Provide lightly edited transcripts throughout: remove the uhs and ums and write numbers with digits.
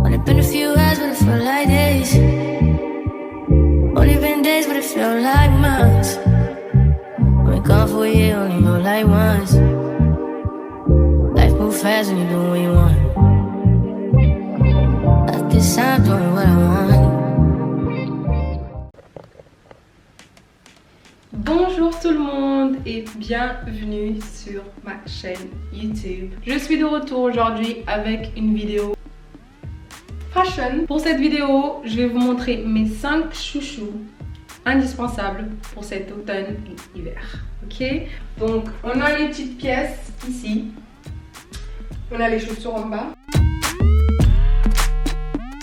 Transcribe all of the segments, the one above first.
Only been a few hours, but it felt like days. Only been days, but it felt like months. Been gone for a year, only know like once. Life moves fast when you do what you want. At this time, doing what I want. Bonjour tout le monde et bienvenue sur ma chaîne YouTube. Je suis de retour aujourd'hui avec une vidéo fashion. Pour cette vidéo, je vais vous montrer mes 5 chouchous indispensables pour cet automne et hiver. Ok? Donc, on a les petites pièces ici. On a les chaussures en bas.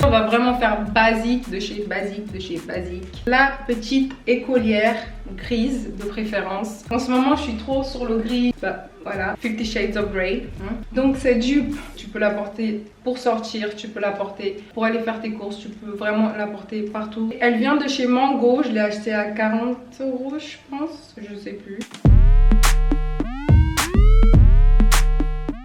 On va vraiment faire basique de chez basique de chez basique. La petite écolière grise de préférence. En ce moment, je suis trop sur le gris. Bah, voilà, 50 Shades of Grey. Donc cette jupe, tu peux la porter pour sortir, tu peux la porter pour aller faire tes courses, tu peux vraiment la porter partout. Elle vient de chez Mango, je l'ai achetée à 40 €, je pense, je sais plus.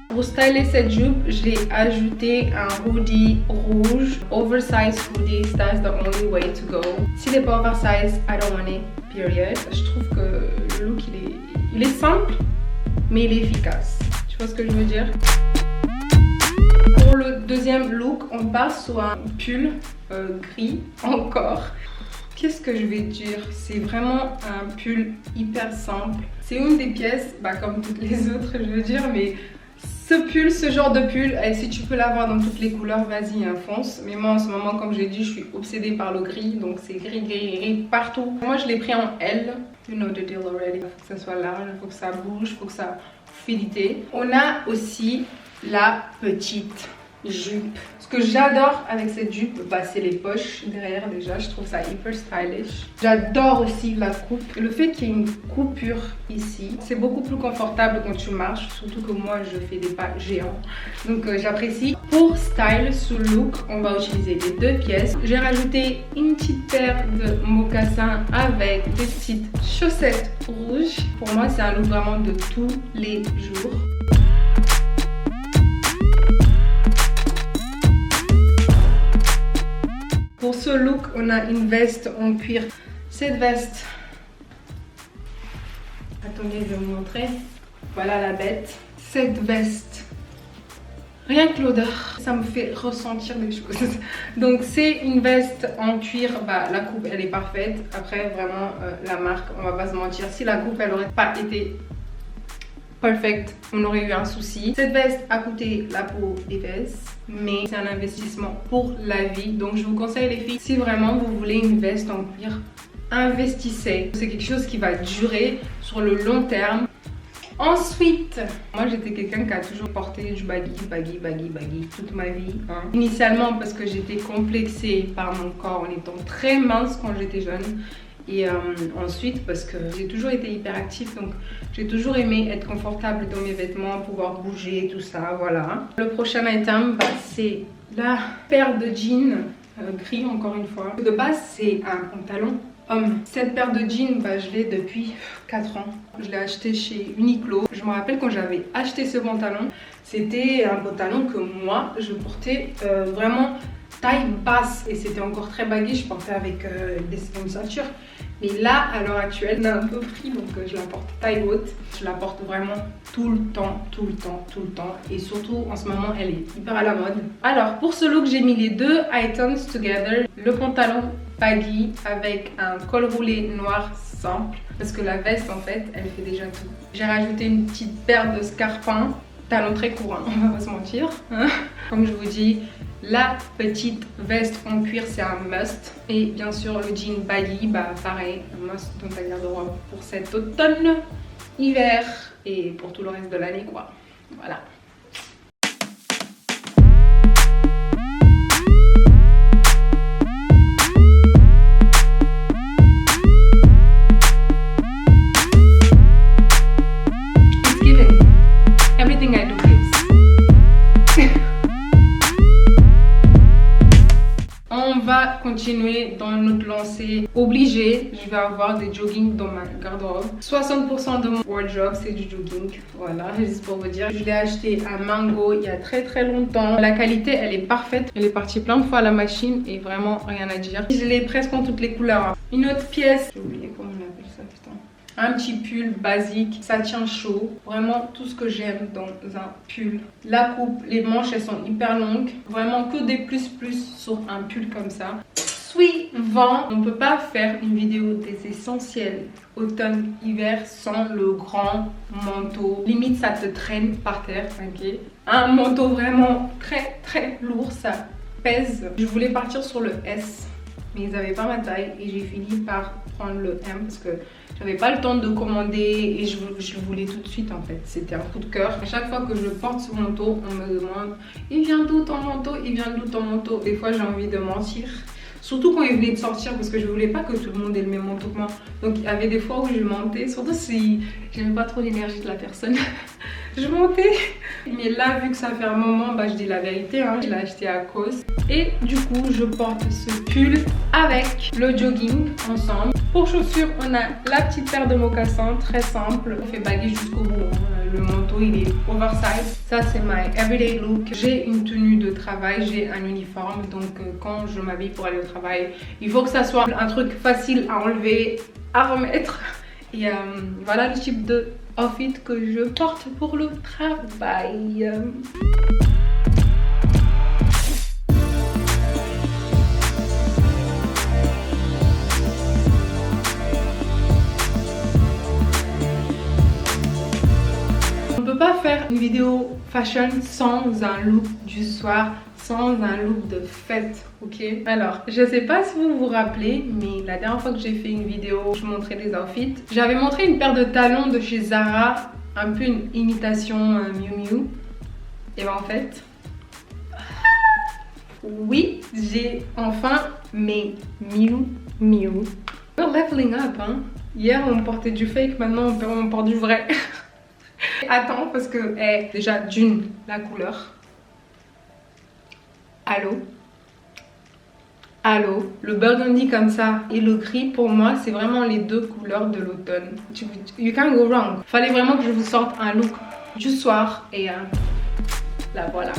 Pour styler cette jupe, j'ai ajouté un hoodie rouge, oversize hoodie, that's the only way to go. S'il n'est pas oversize, I don't want it, period. Je trouve que le look il est simple, mais il est efficace. Tu vois ce que je veux dire? Pour le deuxième look, on passe sur un pull gris encore. Qu'est-ce que je vais dire? C'est vraiment un pull hyper simple. C'est une des pièces, comme toutes les autres, je veux dire, mais ce pull, ce genre de pull, et si tu peux l'avoir dans toutes les couleurs, vas-y, fonce. Mais moi, en ce moment, comme j'ai dit, je suis obsédée par le gris, donc c'est gris, gris, gris partout. Moi, je l'ai pris en L. You know the deal already. Il faut que ça soit large, il faut que ça bouge, il faut que ça fluidité. On a aussi la petite jupe. Ce que j'adore avec cette jupe, c'est les poches derrière déjà, je trouve ça hyper stylish. J'adore aussi la coupe. Le fait qu'il y ait une coupure ici, c'est beaucoup plus confortable quand tu marches, surtout que moi je fais des pas géants. Donc j'apprécie. Pour style ce look, on va utiliser les deux pièces. J'ai rajouté une petite paire de mocassins avec des petites chaussettes rouges. Pour moi, c'est un look vraiment de tous les jours. Pour ce look, on a une veste en cuir. Cette veste, attendez, je vais vous montrer. Voilà la bête. Cette veste, rien que l'odeur, ça me fait ressentir des choses. Donc c'est une veste en cuir. La coupe, elle est parfaite. Après, vraiment, la marque, on va pas se mentir. Si la coupe, elle aurait pas été perfect, on aurait eu un souci. Cette veste a coûté la peau des fesses, mais c'est un investissement pour la vie. Donc je vous conseille les filles, si vraiment vous voulez une veste en cuir, investissez. C'est quelque chose qui va durer sur le long terme. Ensuite, moi j'étais quelqu'un qui a toujours porté du baggy toute ma vie. Initialement parce que j'étais complexée par mon corps en étant très mince quand j'étais jeune. Et ensuite parce que j'ai toujours été hyper active, donc j'ai toujours aimé être confortable dans mes vêtements, pouvoir bouger, tout ça, voilà. Le prochain item, c'est la paire de jeans gris, encore une fois. De base, c'est un pantalon homme. Cette paire de jeans, je l'ai depuis 4 ans. Je l'ai acheté chez Uniqlo. Je me rappelle quand j'avais acheté ce pantalon, c'était un pantalon que moi, je portais vraiment taille basse et c'était encore très baggy. Je portais avec une ceinture. Mais là, à l'heure actuelle, on a un peu pris, donc je la porte taille haute. Je la porte vraiment tout le temps, tout le temps, tout le temps. Et surtout, en ce moment, elle est hyper à la mode. Alors, pour ce look, j'ai mis les deux items together. Le pantalon baggy avec un col roulé noir simple. Parce que la veste, en fait, elle fait déjà tout. J'ai rajouté une petite paire de scarpins. Talons très courts, on va pas se mentir. Comme je vous dis, la petite veste en cuir, c'est un must. Et bien sûr, le jean baggy, pareil, un must dans ta garde-robe pour cet automne, hiver et pour tout le reste de l'année, quoi. Voilà. It's given. Everything I do is. On va va continuer dans notre lancée obligée. Je vais avoir des joggings dans ma garde-robe. 60% de mon wardrobe, c'est du jogging. Voilà, juste pour vous dire. Je l'ai acheté à Mango il y a très longtemps. La qualité, elle est parfaite. Elle est partie plein de fois à la machine et vraiment rien à dire. Je l'ai presque en toutes les couleurs. Une autre pièce, j'ai oublié comment on appelle ça, putain. Un petit pull basique, ça tient chaud. Vraiment tout ce que j'aime dans un pull. La coupe, les manches, elles sont hyper longues. Vraiment que des plus sur un pull comme ça. Suivant, on peut pas faire une vidéo des essentiels automne-hiver sans le grand manteau. Limite, ça te traîne par terre, ok. Un manteau vraiment très lourd, ça pèse. Je voulais partir sur le S, mais ils n'avaient pas ma taille et j'ai fini par prendre le M parce que j'avais pas le temps de commander et je le voulais tout de suite en fait. C'était un coup de cœur. À chaque fois que je porte ce manteau, on me demande « Il vient d'où ton manteau? Il vient d'où ton manteau ?» Des fois, j'ai envie de mentir. Surtout quand il venait de sortir parce que je voulais pas que tout le monde ait le même manteau que moi. Donc il y avait des fois où je mentais, surtout si j'aimais pas trop l'énergie de la personne. Je mentais. Mais là, vu que ça fait un moment, bah, je dis la vérité, hein. Je l'ai acheté à cause. Et du coup, je porte ce pull avec le jogging ensemble. Pour chaussures, on a la petite paire de mocassins, très simple. On fait baguette jusqu'au bout. Hein. Le manteau, il est oversize. Ça, c'est my everyday look. J'ai une tenue de travail, j'ai un uniforme. Donc, quand je m'habille pour aller au travail, il faut que ça soit un truc facile à enlever, à remettre. Et voilà le type de outfit que je porte pour le travail. On peut pas faire une vidéo fashion sans un look du soir, sans un look de fête, ok? Alors, je sais pas si vous vous rappelez, mais la dernière fois que j'ai fait une vidéo, je montrais des outfits. J'avais montré une paire de talons de chez Zara, un peu une imitation Miu Miu. Et ben en fait, oui, j'ai enfin mes Miu Miu. We're leveling up, hein? Hier, on portait du fake, maintenant on porte du vrai. Attends, parce que, déjà, d'une, la couleur. Allô, le burgundy comme ça et le gris, pour moi, c'est vraiment les deux couleurs de l'automne. You can't go wrong. Fallait vraiment que je vous sorte un look du soir et là, voilà.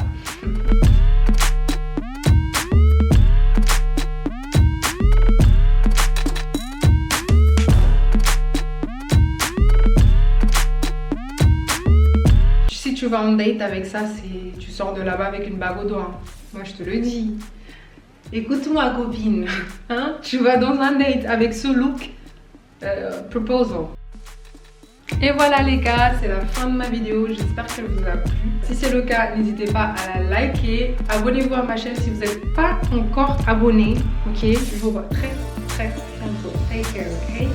Si tu vas en date avec ça, tu sors de là-bas avec une bague au doigt. Moi, je te le dis. Écoute-moi, copine. Hein? Tu vas dans un date avec ce look proposal. Et voilà les gars, c'est la fin de ma vidéo. J'espère qu'elle vous a plu. Si c'est le cas, n'hésitez pas à la liker. Abonnez-vous à ma chaîne si vous n'êtes pas encore abonné. Ok? Je vous vois très bientôt. Take care, ok?